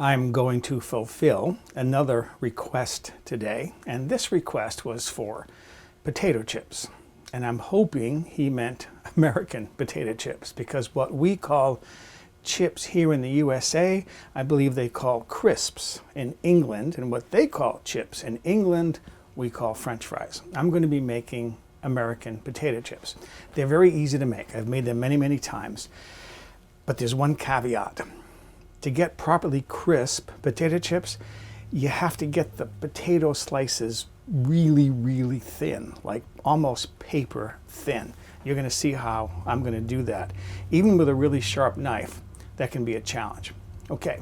I'm going to fulfill another request today, and this request was for potato chips. And I'm hoping he meant American potato chips, because what we call chips here in the USA, I believe they call crisps in England, and what they call chips in England, we call French fries. I'm going to be making American potato chips. They're very easy to make. I've made them many, many times, but there's one caveat. To get properly crisp potato chips, you have to get the potato slices really, really thin, like almost paper thin. You're going to see how I'm going to do that. Even with a really sharp knife, that can be a challenge. Okay.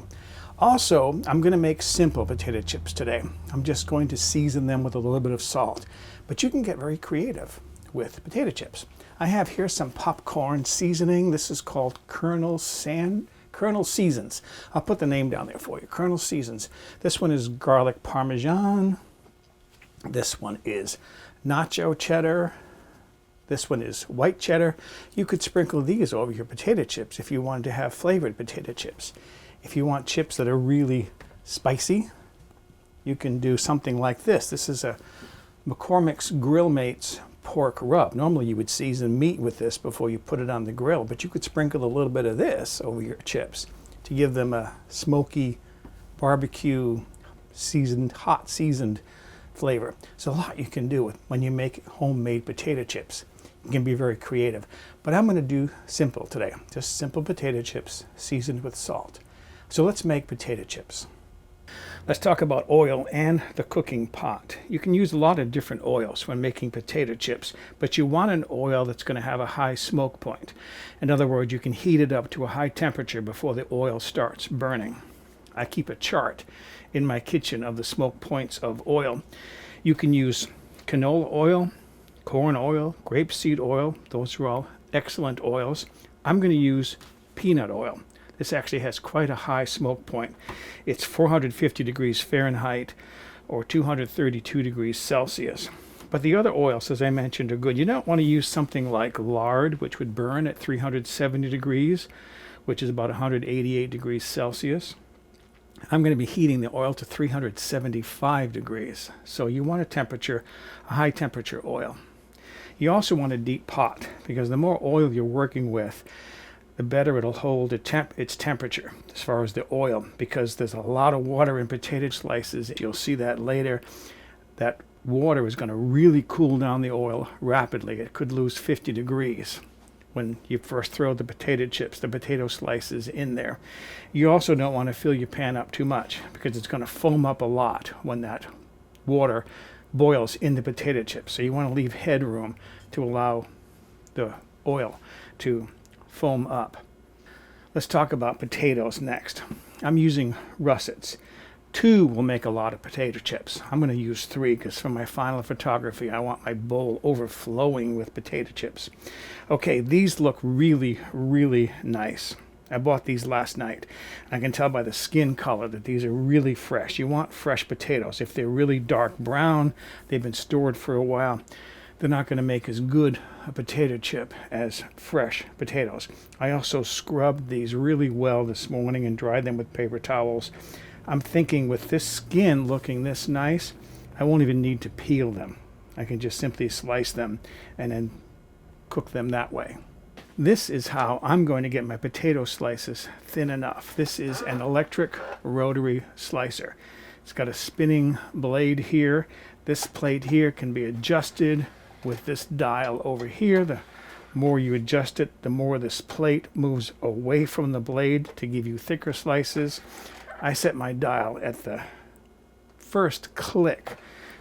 Also, I'm going to make simple potato chips today. I'm just going to season them with a little bit of salt. But you can get very creative with potato chips. I have here some popcorn seasoning. This is called Colonel Seasons. I'll put the name down there for you. Colonel Seasons. This one is garlic parmesan. This one is nacho cheddar. This one is white cheddar. You could sprinkle these over your potato chips if you wanted to have flavored potato chips. If you want chips that are really spicy, you can do something like this. This is a McCormick's Grill Mates pork rub. Normally you would season meat with this before you put it on the grill, but you could sprinkle a little bit of this over your chips to give them a smoky barbecue hot seasoned flavor. So a lot you can do when you make homemade potato chips. You can be very creative, but I'm going to do simple today. Just simple potato chips seasoned with salt. So let's make potato chips. Let's talk about oil and the cooking pot. You can use a lot of different oils when making potato chips, but you want an oil that's going to have a high smoke point. In other words, you can heat it up to a high temperature before the oil starts burning. I keep a chart in my kitchen of the smoke points of oil. You can use canola oil, corn oil, grapeseed oil. Those are all excellent oils. I'm going to use peanut oil. This actually has quite a high smoke point. It's 450 degrees Fahrenheit or 232 degrees Celsius. But the other oils, as I mentioned, are good. You don't want to use something like lard, which would burn at 370 degrees, which is about 188 degrees Celsius. I'm going to be heating the oil to 375 degrees. So you want a high temperature oil. You also want a deep pot, because the more oil you're working with, the better it'll hold its temperature as far as the oil, because there's a lot of water in potato slices. You'll see that later. That water is going to really cool down the oil rapidly. It could lose 50 degrees when you first throw the potato slices in there. You also don't want to fill your pan up too much, because it's going to foam up a lot when that water boils in the potato chips. So you want to leave headroom to allow the oil to foam up. Let's talk about potatoes next. I'm using russets. 2 will make a lot of potato chips. I'm going to use 3 because for my final photography, I want my bowl overflowing with potato chips. Okay, these look really, really nice. I bought these last night. I can tell by the skin color that these are really fresh. You want fresh potatoes. If they're really dark brown, they've been stored for a while, they're not going to make as good a potato chip as fresh potatoes. I also scrubbed these really well this morning and dried them with paper towels. I'm thinking with this skin looking this nice, I won't even need to peel them. I can just simply slice them and then cook them that way. This is how I'm going to get my potato slices thin enough. This is an electric rotary slicer. It's got a spinning blade here. This plate here can be adjusted with this dial over here. The more you adjust it, the more this plate moves away from the blade to give you thicker slices. I set my dial at the first click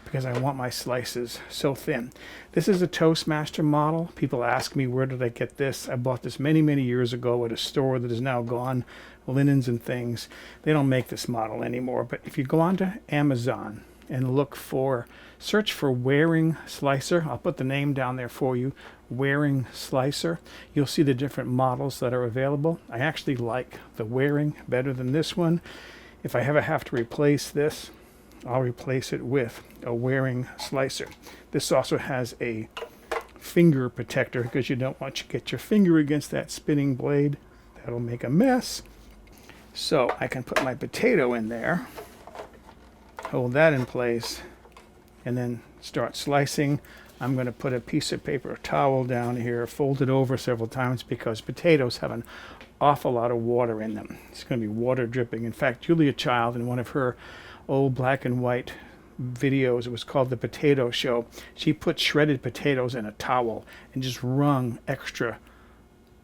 because I want my slices so thin. This is a Toastmaster model. People ask me, where did I get this? I bought this many, many years ago at a store that is now gone, Linens and Things. They don't make this model anymore, but if you go onto Amazon and search for Waring Slicer, I'll put the name down there for you, Waring Slicer. You'll see the different models that are available. I actually like the Waring better than this one. If I ever have to replace this, I'll replace it with a Waring slicer. This also has a finger protector because you don't want to get your finger against that spinning blade. That'll make a mess. So I can put my potato in there, hold that in place, and then start slicing. I'm going to put a piece of paper towel down here, fold it over several times because potatoes have an awful lot of water in them. It's going to be water dripping. In fact, Julia Child, in one of her old black and white videos, it was called The Potato Show, she put shredded potatoes in a towel and just wrung extra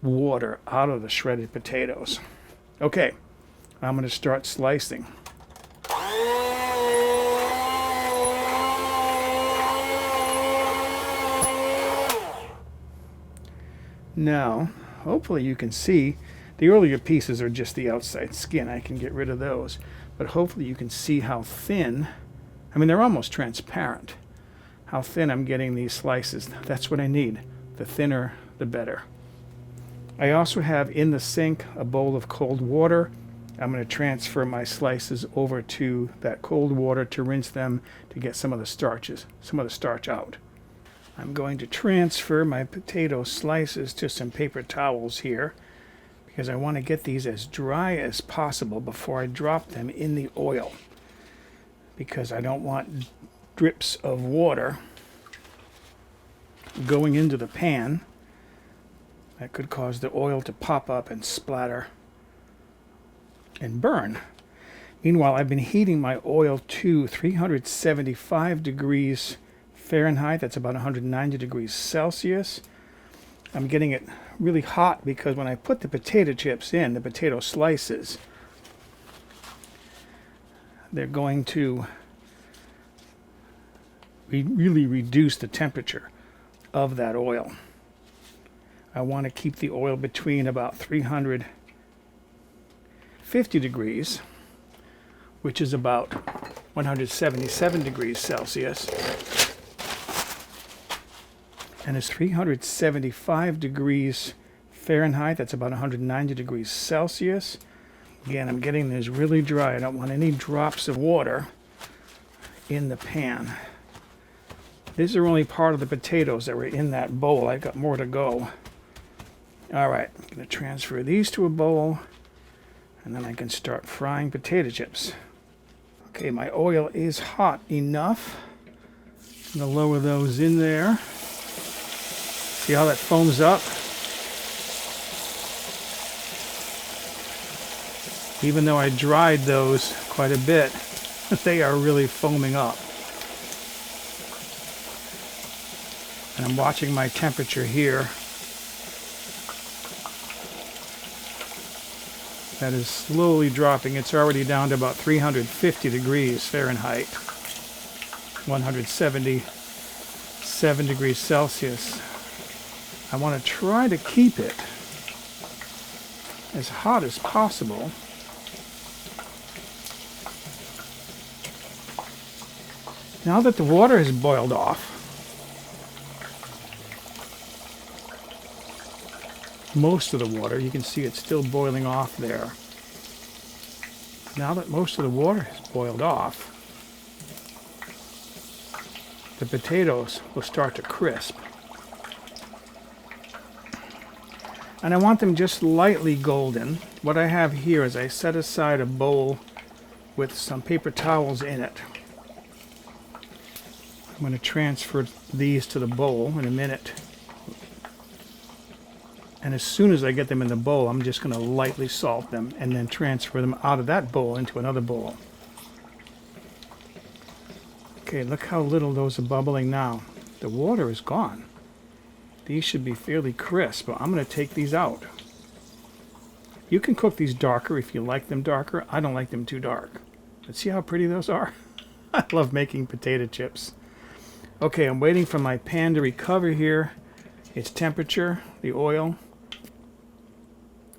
water out of the shredded potatoes. Okay, I'm going to start slicing. Now, hopefully you can see, the earlier pieces are just the outside skin. I can get rid of those. But hopefully you can see how thin, I mean, they're almost transparent, how thin I'm getting these slices. That's what I need. The thinner, the better. I also have in the sink a bowl of cold water. I'm going to transfer my slices over to that cold water to rinse them to get some of the starch out. I'm going to transfer my potato slices to some paper towels here because I want to get these as dry as possible before I drop them in the oil, because I don't want drips of water going into the pan. That could cause the oil to pop up and splatter and burn. Meanwhile, I've been heating my oil to 375 degrees Fahrenheit. That's about 190 degrees Celsius. I'm getting it really hot because when I put the potato chips in, the potato slices, they're going to really reduce the temperature of that oil. I want to keep the oil between about 350 degrees, which is about 177 degrees Celsius. And it's 375 degrees Fahrenheit. That's about 190 degrees Celsius. Again, I'm getting this really dry. I don't want any drops of water in the pan. These are only part of the potatoes that were in that bowl. I've got more to go. All right, I'm going to transfer these to a bowl, and then I can start frying potato chips. Okay, my oil is hot enough. I'm going to lower those in there. See how that foams up? Even though I dried those quite a bit, they are really foaming up. And I'm watching my temperature here. That is slowly dropping. It's already down to about 350 degrees Fahrenheit, 177 degrees Celsius. I want to try to keep it as hot as possible. Now that the water has boiled off, most of the water, you can see it's still boiling off there. Now that most of the water has boiled off, the potatoes will start to crisp. And I want them just lightly golden. What I have here is I set aside a bowl with some paper towels in it. I'm going to transfer these to the bowl in a minute. And as soon as I get them in the bowl, I'm just going to lightly salt them and then transfer them out of that bowl into another bowl. Okay, look how little those are bubbling now. The water is gone. These should be fairly crisp, but I'm going to take these out. You can cook these darker if you like them darker. I don't like them too dark. But see how pretty those are? I love making potato chips. Okay, I'm waiting for my pan to recover here its temperature, the oil,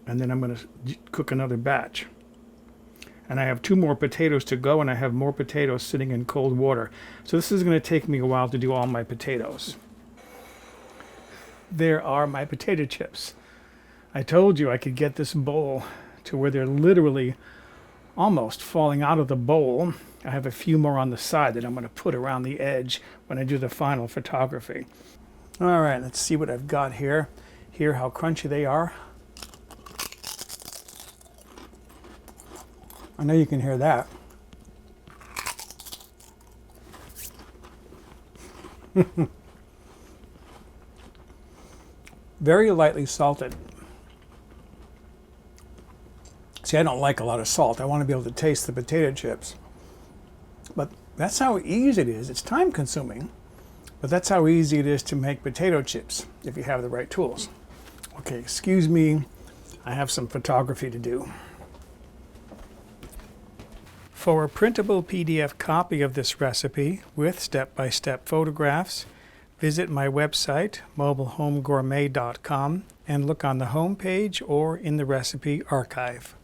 and then I'm going to cook another batch. And I have 2 more potatoes to go, and I have more potatoes sitting in cold water. So this is going to take me a while to do all my potatoes. There are my potato chips. I told you I could get this bowl to where they're literally almost falling out of the bowl. I have a few more on the side that I'm going to put around the edge when I do the final photography. All right, let's see what I've got here. Hear how crunchy they are. I know you can hear that. Very lightly salted. See, I don't like a lot of salt. I want to be able to taste the potato chips. But that's how easy it is. It's time consuming, but that's how easy it is to make potato chips if you have the right tools. Okay, excuse me. I have some photography to do. For a printable PDF copy of this recipe with step-by-step photographs, visit my website, mobilehomegourmet.com, and look on the home page or in the recipe archive.